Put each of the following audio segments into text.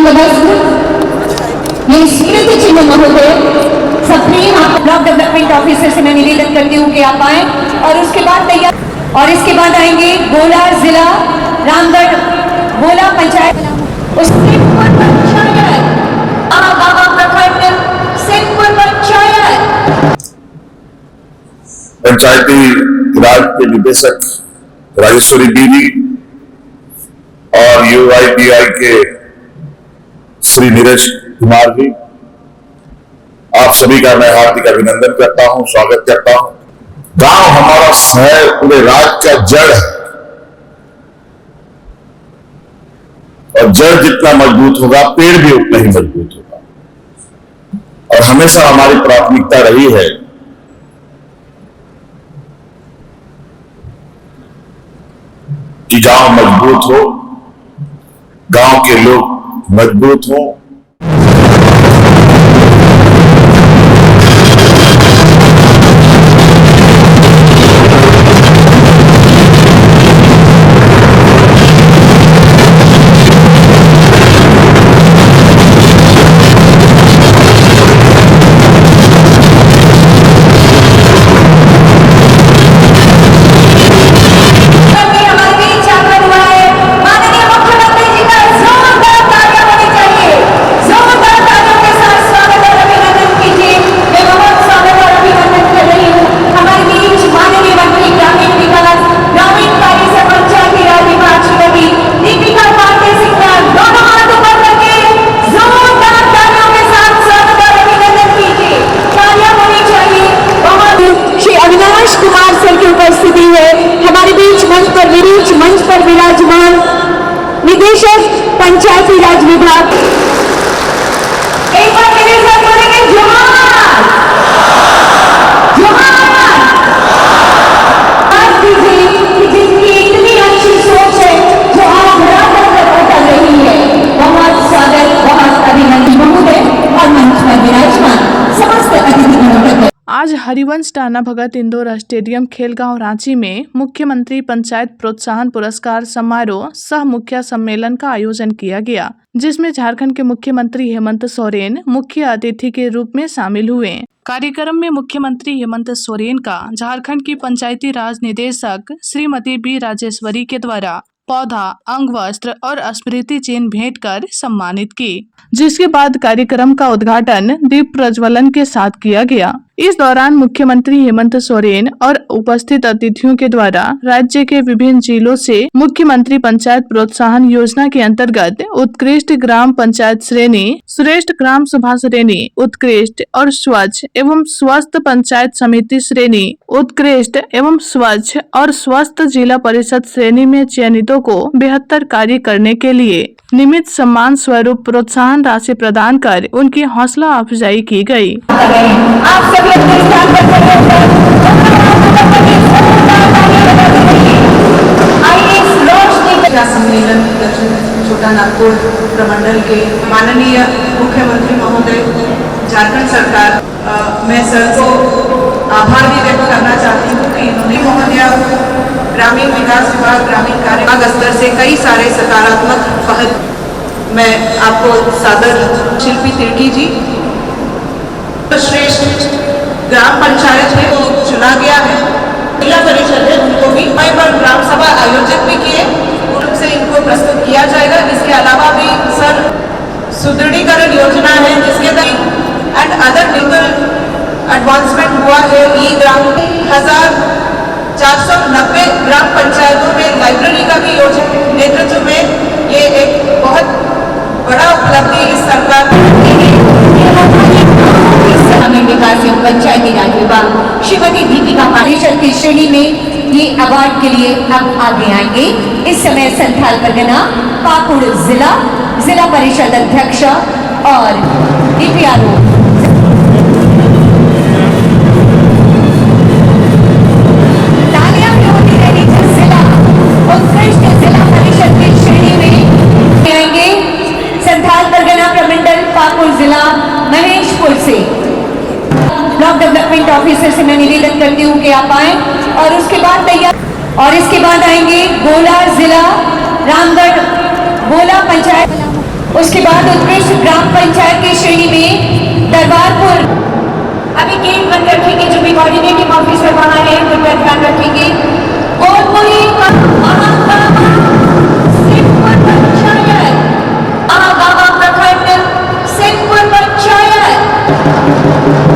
नमस्कार। ये स्मृति चिन्ह महोदय सप्रीम ब्लॉक डेवलपमेंट ऑफिसर से मैं निवेदन करती हूँ कि आप आए और उसके बाद तैयार और इसके बाद आएंगे गोला जिला रामगढ़ गोला पंचायत सिंहपुर प्रखंड सिंहपुर पंचायत पंचायती राज के निदेशक राजेश्वरी दीदी और यूआईडीआई के श्री नीरज कुमार जी, आप सभी का मैं हार्दिक अभिनंदन करता हूं, स्वागत करता हूं। गांव हमारा शहर पूरे राज्य का जड़ है और जड़ जितना मजबूत होगा पेड़ भी उतना ही मजबूत होगा। और हमेशा हमारी प्राथमिकता रही है कि गांव मजबूत हो, गांव के लोग मजबूत हो। मंच पर विराजमान निदेशक पंचायती राज विभाग एक बार मेरे साथ बोलेंगे जोहार जोहार। आज दीजिए कि जिनकी इतनी अच्छी सोच है जो आज रात तक कर रही है, बहुत स्वागत बहुत अभिनंदन महोदय और मंच पर विराजमान समस्त अतिथिगणों का। आज हरिवंश टाना भगत इंडोर स्टेडियम खेलगांव रांची में मुख्यमंत्री पंचायत प्रोत्साहन पुरस्कार समारोह सह मुख्य सम्मेलन का आयोजन किया गया, जिसमें झारखंड के मुख्यमंत्री हेमंत सोरेन मुख्य अतिथि के रूप में शामिल हुए। कार्यक्रम में मुख्यमंत्री हेमंत सोरेन का झारखंड की पंचायती राज निदेशक श्रीमती बी राजेश्वरी के द्वारा पौधा, अंग वस्त्र और स्मृति चिन्ह भेंट कर सम्मानित की, जिसके बाद कार्यक्रम का उद्घाटन दीप प्रज्वलन के साथ किया गया। इस दौरान मुख्यमंत्री हेमंत सोरेन और उपस्थित अतिथियों के द्वारा राज्य के विभिन्न जिलों से मुख्यमंत्री पंचायत प्रोत्साहन योजना के अंतर्गत उत्कृष्ट ग्राम पंचायत श्रेणी, श्रेष्ठ ग्राम सभा श्रेणी, उत्कृष्ट और स्वच्छ एवं स्वस्थ पंचायत समिति श्रेणी, उत्कृष्ट एवं स्वच्छ और स्वस्थ जिला परिषद श्रेणी में चयनितों को बेहतर कार्य करने के लिए निमित्त सम्मान स्वरूप प्रोत्साहन राशि प्रदान कर उनकी हौसला अफजाई की गई। आप सभी अपने स्थान पर सम्मेलन दक्षिण छोटा नागपुर प्रमंडल के माननीय मुख्यमंत्री महोदय झारखंड सरकार, मैं सर को आभार भी व्यक्त करना चाहती हूँ कि इन्होंने महोदया ग्रामीण विकास विभाग ग्रामीण कार्य स्तर से कई सारे सकारात्मक पहल। मैं आपको सादर शिल्पी तिर्की जी श्रेष्ठ ग्राम पंचायत है वो चुना गया है, जिला परिषद है उनको भी पर ग्राम सभा आयोजित भी किए, उनसे इनको प्रस्तुत किया जाएगा। इसके अलावा भी सर सुदृढ़ीकरण योजना है जिसके तहत एंड अदर लीगल एडवांसमेंट हुआ है। ई ग्राम 1490 ग्राम पंचायतों में लाइब्रेरी का भी योजना नेतृत्व में ये एक बहुत बड़ा उपलब्धि इस सरकार विकास एवं पंचायती राज विभाग श्रीमती दीपिका पारेशर की श्रेणी में ये अवार्ड के लिए अब आगे आएंगे। इस समय संथाल परगना पाकुड़ जिला परिषद अध्यक्ष और डीपीआरओ ब्लॉक डेवलपमेंट ऑफिसर से मैं निवेदन करती हूँ कि आप आए और उसके बाद तैयार और इसके बाद आएंगे गोला जिला रामगढ़ गोला पंचायत, उसके बाद आदर्श ग्राम पंचायत की श्रेणी में दरबारपुर। अभी गेट बंद रखेंगे, जो भी कोऑर्डिनेटिंग ऑफिसर वहां है कृपया ध्यान रखेंगे। कोटपुरी सिंहपुर पंचायत, महागामा प्रखंड सिंहपुर पंचायत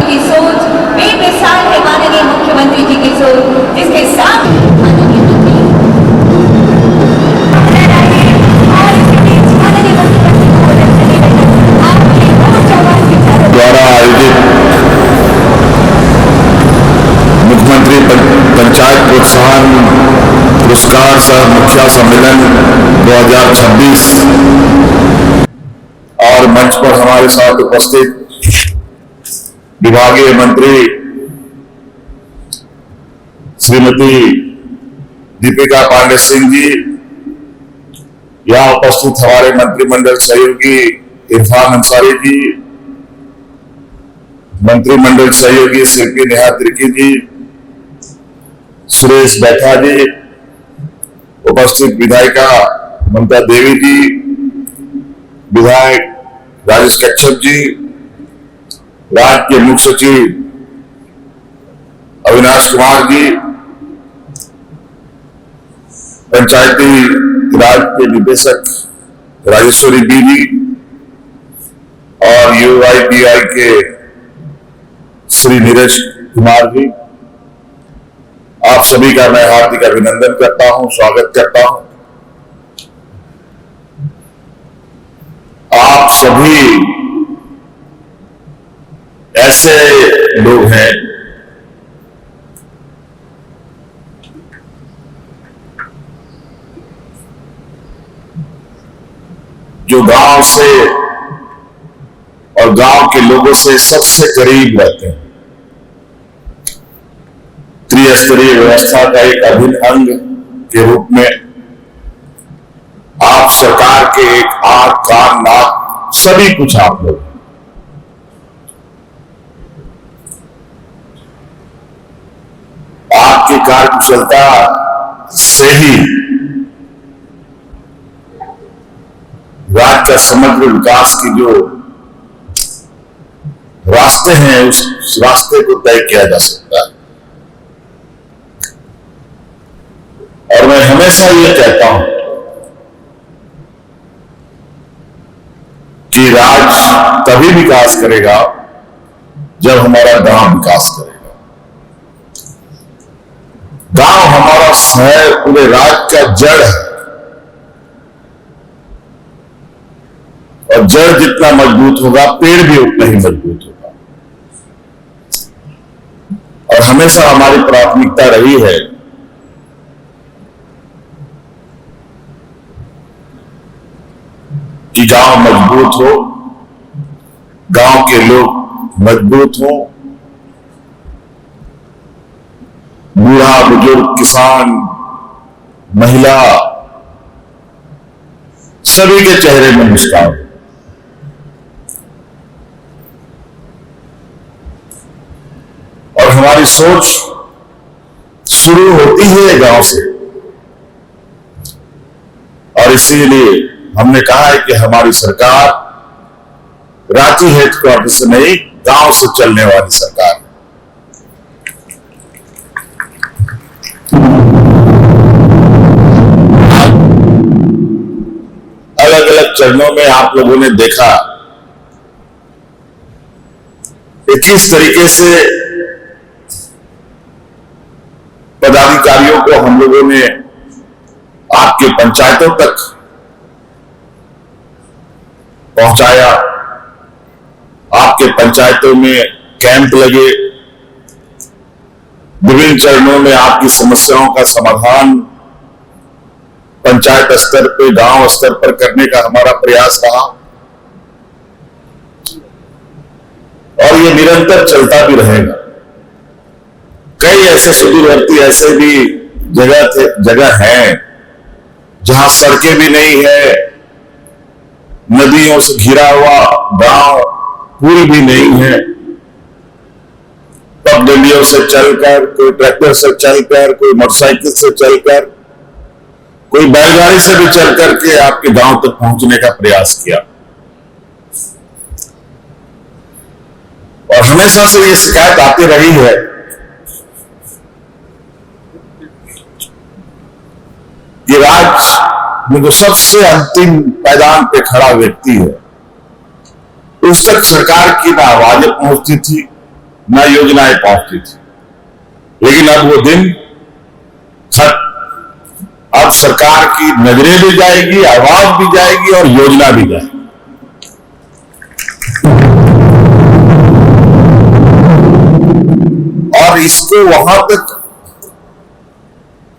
की सोच बेमिसाल है माननीय मुख्यमंत्री जी की सोच, जिसके साथ माननीय मंत्री द्वारा आयोजित मुख्यमंत्री पंचायत प्रोत्साहन पुरस्कार सह मुखिया सम्मेलन 2026 और मंच पर हमारे साथ उपस्थित विभागीय मंत्री श्रीमती दीपिका पांडे सिंह जी, यहां उपस्थित हमारे मंत्रिमंडल सहयोगी इरफान अंसारी जी, मंत्रिमंडल सहयोगी शिल्पी नेहा तिर्की जी, सुरेश बैठा जी, उपस्थित विधायिका ममता देवी जी, विधायक राजेश कच्छप जी, राज्य के मुख्य सचिव अविनाश कुमार जी, पंचायती राज के निदेशक राजेश्वरी दीदी और यूआईडीआई के श्री नीरज कुमार जी, आप सभी का मैं हार्दिक अभिनंदन करता हूं, स्वागत करता हूं। आप सभी ऐसे लोग हैं जो गांव से और गांव के लोगों से सबसे करीब रहते हैं। त्रिस्तरीय व्यवस्था का एक अभिन्न अंग के रूप में आप सरकार के एक आंख कान नाक सभी कुछ आप लोग। आपकी कार्यकुशलता से ही राज्य का समग्र विकास की जो रास्ते हैं उस रास्ते को तय किया जा सकता है। और मैं हमेशा ये कहता हूं कि राज्य तभी विकास करेगा जब हमारा गांव विकास करेगा। गांव हमारा शहर पूरे राज्य का जड़ है और जड़ जितना मजबूत होगा पेड़ भी उतना ही मजबूत होगा। और हमेशा हमारी प्राथमिकता रही है कि गांव मजबूत हो, गांव के लोग मजबूत हो, बूढ़ा बुजुर्ग किसान महिला सभी के चेहरे में मुस्कान। और हमारी सोच शुरू होती है गांव से और इसीलिए हमने कहा है कि हमारी सरकार रांची हेडक्वार्टर से नहीं गांव से चलने वाली सरकार है। अलग अलग चरणों में आप लोगों ने देखा कि किस तरीके से पदाधिकारियों को हम लोगों ने आपके पंचायतों तक पहुंचाया। आपके पंचायतों में कैंप लगे, विभिन्न चरणों में आपकी समस्याओं का समाधान पंचायत स्तर पे गांव स्तर पर करने का हमारा प्रयास रहा और ये निरंतर चलता भी रहेगा। कई ऐसे सुदूरवर्ती ऐसे भी जगह हैं जहां सड़कें भी नहीं है, नदियों से घिरा हुआ गांव, पुल भी नहीं है, पगडंडियों से चलकर, कोई ट्रैक्टर से चलकर, कोई मोटरसाइकिल से चलकर, कोई बैलगाड़ी से भी चल करके आपके गांव तक पहुंचने का प्रयास किया। हमेशा से ये शिकायत आती रही है कि राज्य में जो सबसे अंतिम पायदान पे खड़ा व्यक्ति है, उस तक सरकार की ना आवाजें पहुंचती थी, ना योजनाएं पहुंचती थी। लेकिन अब वो दिन खत्म। अब सरकार की नजरें भी जाएगी, आवाज भी जाएगी और योजना भी जाएगी। और इसको वहां तक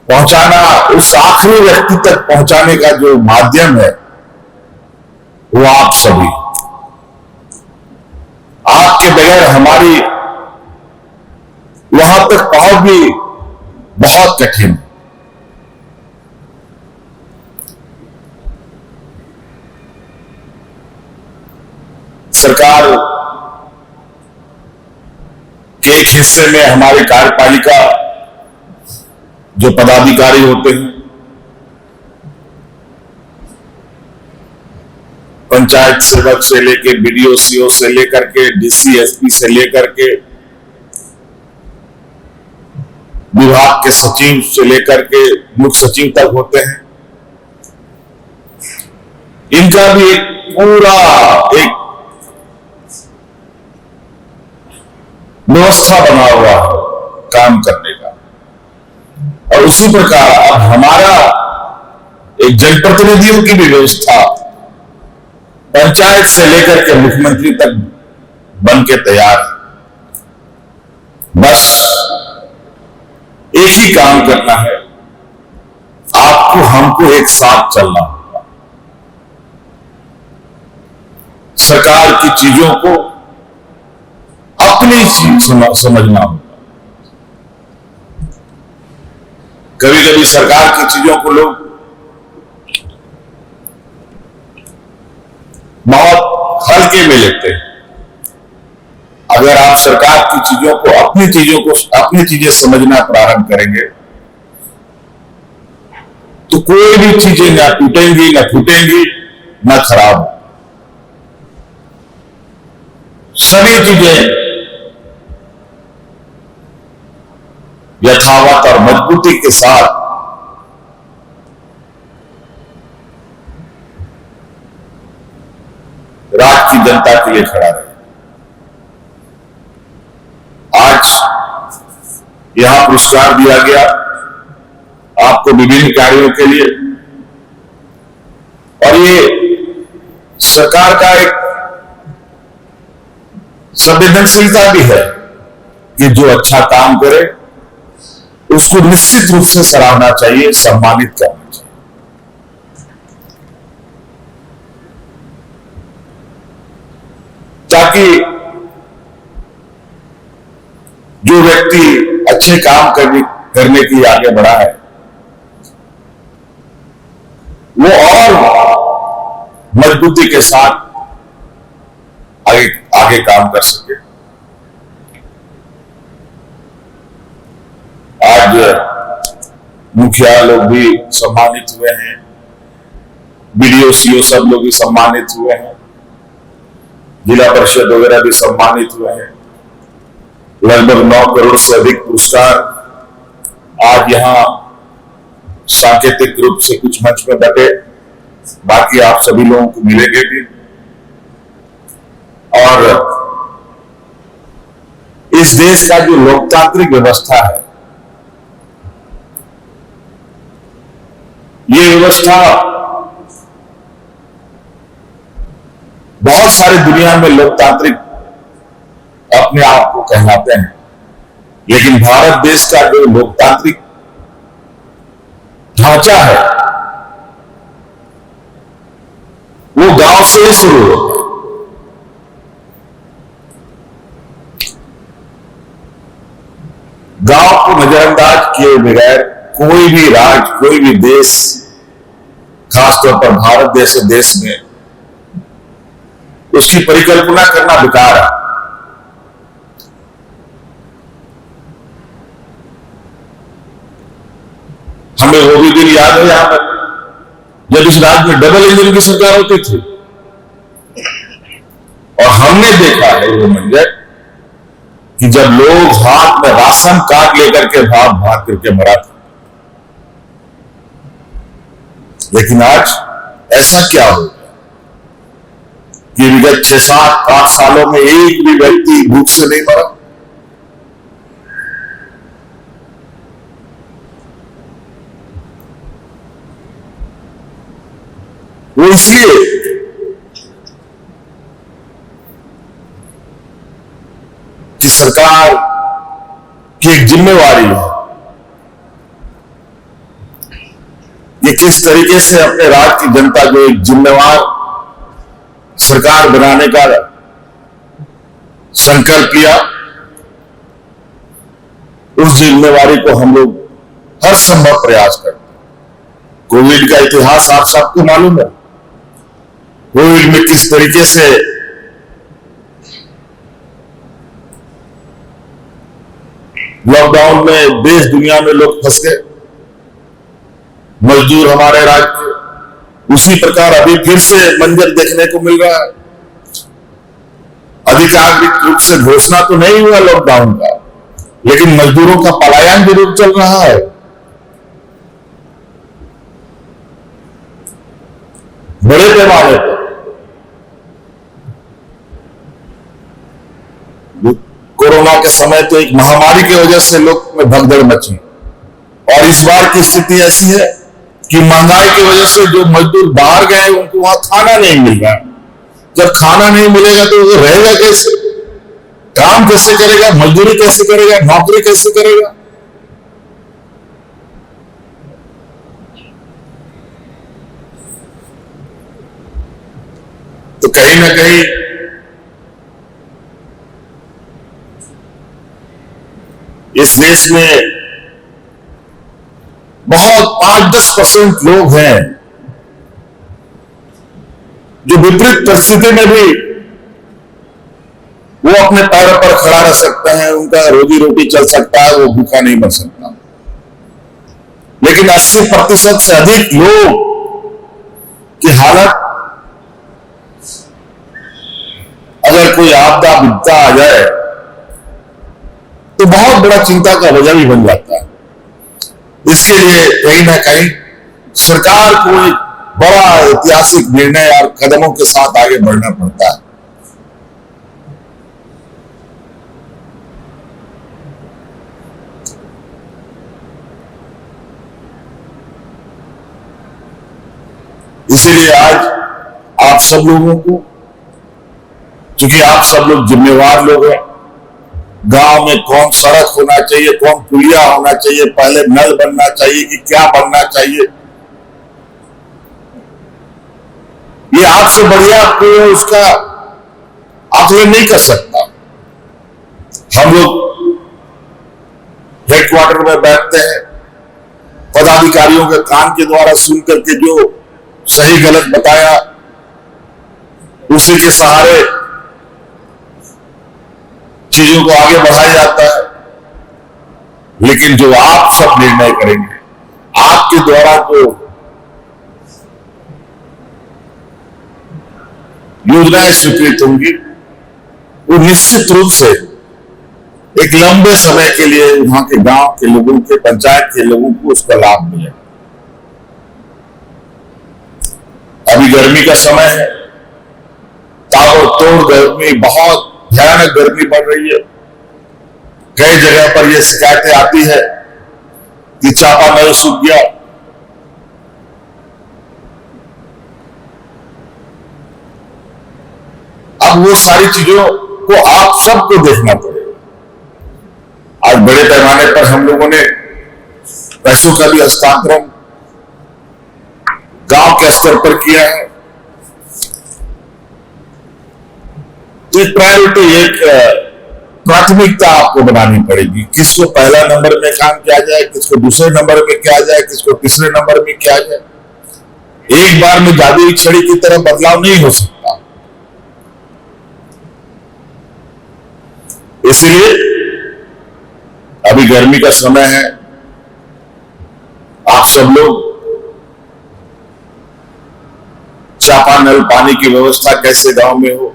पहुंचाना, उस आखिरी व्यक्ति तक पहुंचाने का जो माध्यम है वो आप सभी। आपके बगैर हमारी वहां तक पहुंच भी बहुत कठिन है। सरकार के एक हिस्से में हमारी कार्यपालिका जो पदाधिकारी होते हैं, पंचायत सेवक से लेकर बीडीओ सीओ से लेकर के डीसी एसपी से लेकर के विभाग के सचिव से लेकर के मुख्य सचिव तक होते हैं, इनका भी एक पूरा एक व्यवस्था बना हुआ है काम करने का। और उसी प्रकार अब हमारा एक जनप्रतिनिधियों की भी व्यवस्था पंचायत से लेकर के मुख्यमंत्री तक बन के तैयार है। बस एक ही काम करना है, आपको हमको एक साथ चलना होगा। सरकार की चीजों को अपनी समझना होगा। कभी कभी सरकार की चीजों को लोग बहुत हल्के में लेते हैं। अगर आप सरकार की चीजों को अपनी चीजें समझना प्रारंभ करेंगे तो कोई भी चीजें ना टूटेंगी, ना फूटेंगी, ना खराब। सभी चीजें यथावत और मजबूती के साथ राज्य की जनता के लिए खड़ा रहे। आज यहां पुरस्कार दिया गया आपको विभिन्न कार्यों के लिए, और ये सरकार का एक संवेदनशीलता भी है कि जो अच्छा काम करे उसको निश्चित रूप से सराहना चाहिए, सम्मानित करना चाहिए। ताकि जो व्यक्ति अच्छे काम करने के लिए आगे बढ़ा है वो और मजबूती के साथ आगे काम कर सके। आज मुखिया लोग भी सम्मानित हुए हैं, बीडीओ सीओ सब लोग भी सम्मानित हुए हैं, जिला परिषद वगैरह भी सम्मानित हुए हैं। लगभग 9 करोड़ से अधिक पुरस्कार आज यहां सांकेतिक रूप से कुछ मंच में बटे, बाकी आप सभी लोगों को मिलेंगे भी। और इस देश का जो लोकतांत्रिक व्यवस्था है, ये व्यवस्था बहुत सारी दुनिया में लोकतांत्रिक अपने आप को कहलाते हैं, लेकिन भारत देश का जो लोकतांत्रिक ढांचा है वो गांव से ही शुरू होता है। गांव को नजरअंदाज किए बगैर कोई भी राज्य, कोई भी देश, खासतौर पर भारत जैसे देश में उसकी परिकल्पना करना बेकार है। हमें वो भी दिन याद है यहां पर जब इस राज्य में डबल इंजन की सरकार होती थी, और हमने देखा है वो मंजर कि जब लोग हाथ में राशन कार्ड लेकर के भाग भाग करके मरा था, लेकिन आज ऐसा क्या हो गया कि विगत 6, 7, 8 सालों में एक भी व्यक्ति भूख से नहीं मरा। वो इसलिए कि सरकार की एक जिम्मेवारी है, ये किस तरीके से अपने राज्य की जनता को एक जिम्मेवार सरकार बनाने का संकल्प लिया, उस जिम्मेवारी को हम लोग हर संभव प्रयास करते हैं। कोविड का इतिहास आप सबको मालूम है। कोविड में किस तरीके से लॉकडाउन में देश दुनिया में लोग फंस गए, मजदूर हमारे राज्य के, उसी प्रकार अभी फिर से मंजर देखने को मिल रहा है। आधिकारिक रूप से घोषणा तो नहीं हुआ लॉकडाउन का, लेकिन मजदूरों का पलायन जरूर चल रहा है। बड़े पैमाने पर कोरोना के समय तो एक महामारी की वजह से लोग में भगदड़ मची, और इस बार की स्थिति ऐसी है कि महंगाई की वजह से जो मजदूर बाहर गए उनको वहां खाना नहीं मिल रहा। जब खाना नहीं मिलेगा तो वो रहेगा कैसे, काम कैसे करेगा, मजदूरी कैसे करेगा, नौकरी कैसे करेगा। तो कहीं ना कहीं इस देश में बहुत 5-10% लोग हैं जो विपरीत परिस्थिति में भी वो अपने पैरों पर खड़ा रह सकते हैं, उनका रोजी रोटी चल सकता है, वो भूखा नहीं मर सकता। लेकिन 80% से अधिक लोग की हालत, अगर कोई आपदा विपदा आ जाए तो बहुत बड़ा चिंता का वजह भी बन जाता है। इसके लिए कहीं ना कहीं सरकार को एक बड़ा ऐतिहासिक निर्णय और कदमों के साथ आगे बढ़ना पड़ता है। इसीलिए आज आप सब लोगों को, क्योंकि आप सब लोग जिम्मेवार लोग हैं, गांव में कौन सड़क होना चाहिए, कौन पुलिया होना चाहिए, पहले नल बनना चाहिए कि क्या बनना चाहिए, ये आपसे बढ़िया कोई उसका आकलन नहीं कर सकता। हम लोग हेडक्वार्टर में बैठते हैं, पदाधिकारियों के कान के द्वारा सुन करके जो सही गलत बताया उसी के सहारे चीजों को आगे बढ़ाया जाता है। लेकिन जो आप सब निर्णय करेंगे, आपके द्वारा जो योजनाएं स्वीकृत होंगी, वो निश्चित रूप से एक लंबे समय के लिए वहां के गांव के लोगों के, पंचायत के लोगों को उसका लाभ मिलेगा। अभी गर्मी का समय है, ताबड़तोड़ गर्मी, बहुत भयानक गर्मी बढ़ रही है। कई जगह पर यह शिकायतें आती है कि चापानल सूख गया। अब वो सारी चीजों को आप सबको देखना पड़ेगा। आज बड़े पैमाने पर हम लोगों ने पैसों का भी हस्तांतरण गांव के स्तर पर किया है। तो एक प्रायोरिटी, एक प्राथमिकता आपको बनानी पड़ेगी, किसको पहला नंबर में काम किया जाए, किसको दूसरे नंबर में किया जाए, किसको तीसरे नंबर में किया जाए। एक बार में जादुई छड़ी की तरह बदलाव नहीं हो सकता। इसलिए अभी गर्मी का समय है, आप सब लोग चापानल पानी की व्यवस्था कैसे गांव में हो,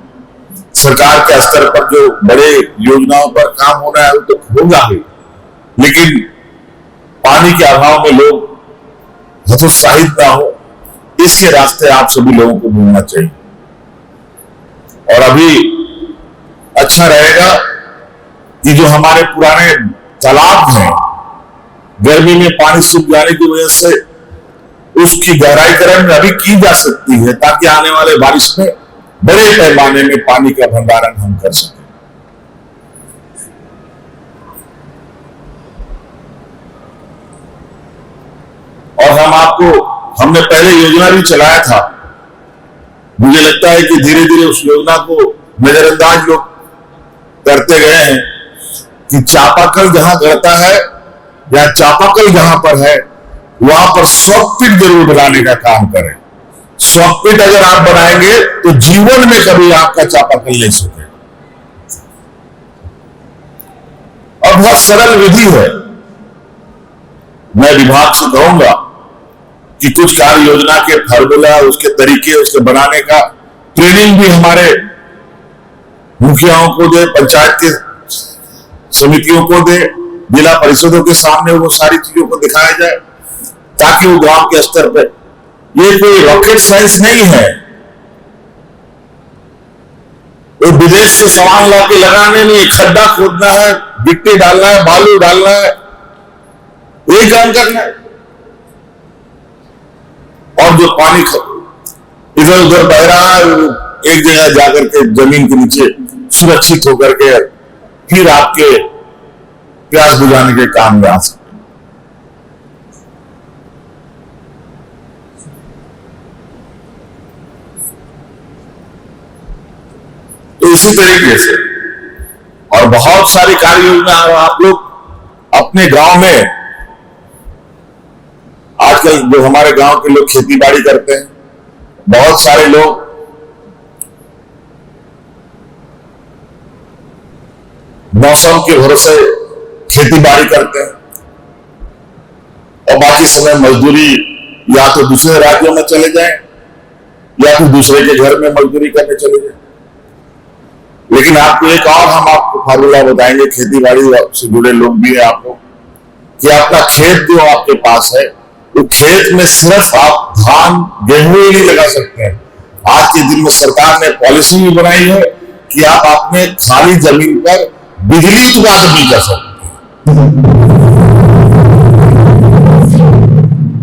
सरकार के स्तर पर जो बड़े योजनाओं पर काम होना है वो तो होगा ही, लेकिन पानी के अभाव में लोग हतोत्साहित ना हो, इसके रास्ते आप सभी लोगों को ढूंढना चाहिए। और अभी अच्छा रहेगा कि जो हमारे पुराने तालाब हैं, गर्मी में पानी सूख जाने की वजह से उसकी गहराईकरण अभी की जा सकती है, ताकि आने वाले बारिश में बड़े पैमाने में पानी का भंडारण हम कर सकें। और हमने पहले योजना भी चलाया था। मुझे लगता है कि धीरे धीरे उस योजना को नजरअंदाज लोग करते गए हैं कि चापाकल जहां गढ़ता है या चापाकल जहां पर है वहां पर स्वपिट जरूर बनाने का काम करें। स्वपिट अगर आप बनाएंगे तो जीवन में कभी आपका चापाकल नहीं सूखे। और बहुत सरल विधि है। मैं विभाग से कहूंगा कि कुछ कार्य योजना के फार्मूला, उसके तरीके, उसके बनाने का ट्रेनिंग भी हमारे मुखियाओं को दे, पंचायत के समितियों को दे, जिला परिषदों के सामने वो सारी चीजों को दिखाया जाए, ताकि वो गांव के स्तर पर, ये कोई रॉकेट साइंस नहीं है। वो विदेश से सामान लाके लगाने नहीं, खड्डा खोदना है, गिट्टी डालना है, बालू डालना है, यही काम करना है। और जो पानी इधर उधर बह रहा है, एक जगह जाकर के जमीन के नीचे सुरक्षित होकर के फिर आपके प्यास बुझाने के काम में आ सकते। तो इसी तरीके से और बहुत सारी कार्य योजना आप लोग अपने गांव में, आजकल जो हमारे गांव के लोग खेती बाड़ी करते हैं, बहुत सारे लोग मौसम के भरोसे खेती बाड़ी करते हैं और बाकी समय मजदूरी या तो दूसरे राज्यों में चले जाएं या फिर दूसरे के घर में मजदूरी करने चले जाएं। लेकिन आपको एक और हम आपको फार्मूला बताएंगे, खेती बाड़ी से जुड़े लोग भी हैं आप लोग, कि अपना खेत जो आपके पास है, वो खेत में सिर्फ आप धान गेहूं ही नहीं लगा सकते हैं। आज के दिन में सरकार ने पॉलिसी भी बनाई है कि आप अपने खाली जमीन पर बिजली उत्पादन भी कर सकते हैं।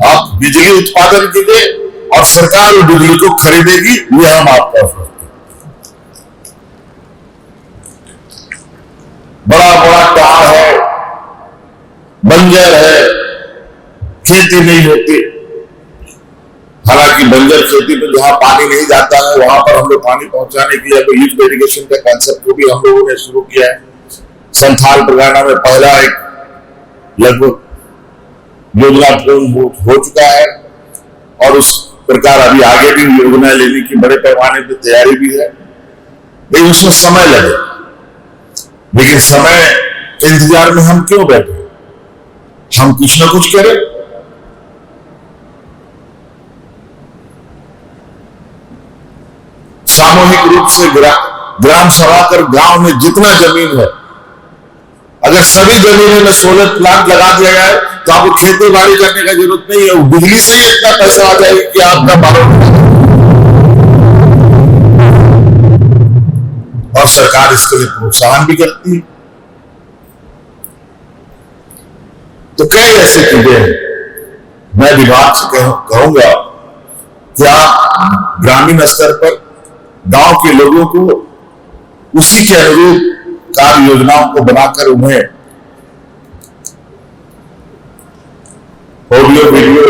आप बिजली उत्पादन कीजिए और सरकार वो बिजली को खरीदेगी, ये हम आपको ऑफर। बड़ा बड़ा पहाड़ है, बंजर है, खेती नहीं होती। हालांकि बंजर खेती में जहां पानी नहीं जाता है वहां पर हम लोग पानी पहुंचाने के लिए लिफ्ट इरिगेशन का कंसेप्ट को भी हम लोगों ने शुरू किया है। संथाल परगना में पहला एक लगभग योजना पूर्ण हो चुका है और उस प्रकार अभी आगे भी योजना लेने की बड़े पैमाने पर तैयारी भी है। लेकिन उसमें समय लगे, लेकिन समय के इंतजार में हम क्यों बैठे, हम कुछ ना कुछ करें। सामूहिक रूप से ग्राम सभा कर गांव में जितना जमीन है, अगर सभी जमीनों में सोलर प्लांट लगा दिया जाए तो आपको खेती बाड़ी करने का जरूरत नहीं है। बिजली से ही इतना पैसा आ जाएगा कि आपका बारोबार। और सरकार इसके लिए प्रोत्साहन भी करती है। तो कई ऐसे चीजें हैं। मैं विभाग से कहूंगा कि आप ग्रामीण स्तर पर गांव के लोगों को उसी के अनुरूप कार्य योजनाओं को बनाकर उन्हें ऑडियो वीडियो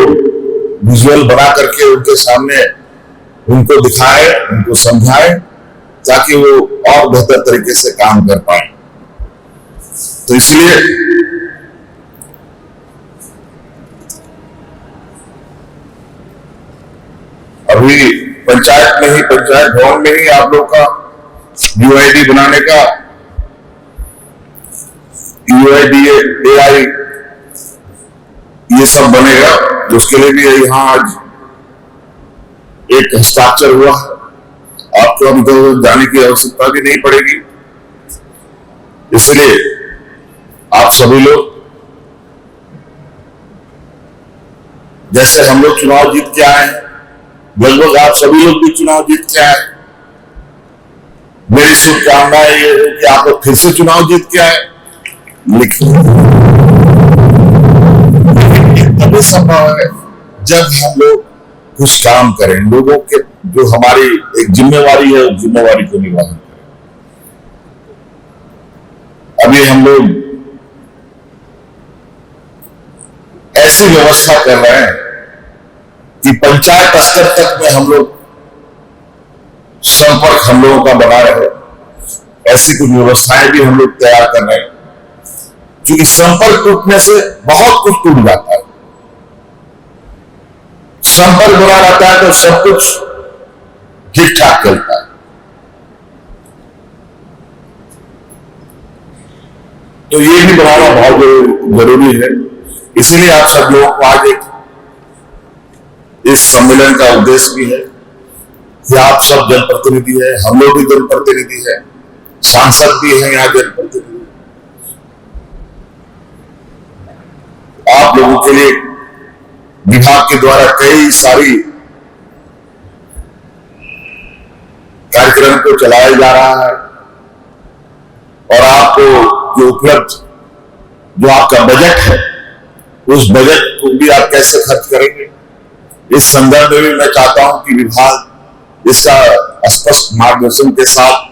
विजुअल बना करके उनके सामने उनको दिखाए, उनको समझाए, ताकि वो और बेहतर तरीके से काम कर पाए। तो इसलिए अभी पंचायत में ही, पंचायत भवन में ही आप लोग का यूआईडी बनाने का, यूआईडीए, एआई, ये सब बनेगा। तो उसके लिए भी यहाँ आज एक हस्ताक्षर हुआ है आपको अब इधर जाने की आवश्यकता भी नहीं पड़ेगी। इसलिए आप सभी लोग, जैसे हम लोग चुनाव जीत के आए हैं, लगभग आप सभी लोग भी चुनाव जीत के आए। मेरी शुभकामनाएं ये है कि आप लोग फिर से चुनाव जीत के आए। लिखिए, तभी संभव है जब हम लोग कुछ काम करें, लोगों के जो हमारी एक जिम्मेवारी है उस जिम्मेवारी को निभाएं। अभी हम लोग ऐसी व्यवस्था कर रहे हैं कि पंचायत स्तर तक में हम लोग संपर्क हम लोगों का बना रहे। ऐसी कुछ व्यवस्थाएं भी हम लोग तैयार कर रहे हैं, क्योंकि संपर्क टूटने से बहुत कुछ टूट जाता है। संपर्क बना रहता है तो सब कुछ ठीक ठाक चलता है। तो ये भी बनाना बहुत जरूरी है। इसीलिए आप सब लोगों को आज एक इस सम्मेलन का उद्देश्य भी है कि आप सब जनप्रतिनिधि है, हम लोग भी जनप्रतिनिधि है, सांसद भी हैं यहाँ जनप्रतिनिधि। आप लोगों के लिए विभाग के द्वारा कई सारी कार्यक्रम को चलाया जा रहा है और आपको जो उपलब्ध जो आपका बजट है उस बजट को भी आप कैसे खर्च करेंगे, इस संदर्भ में भी मैं चाहता हूं कि विभाग इसका स्पष्ट मार्गदर्शन के साथ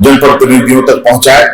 जनप्रतिनिधियों तक पहुंचाए।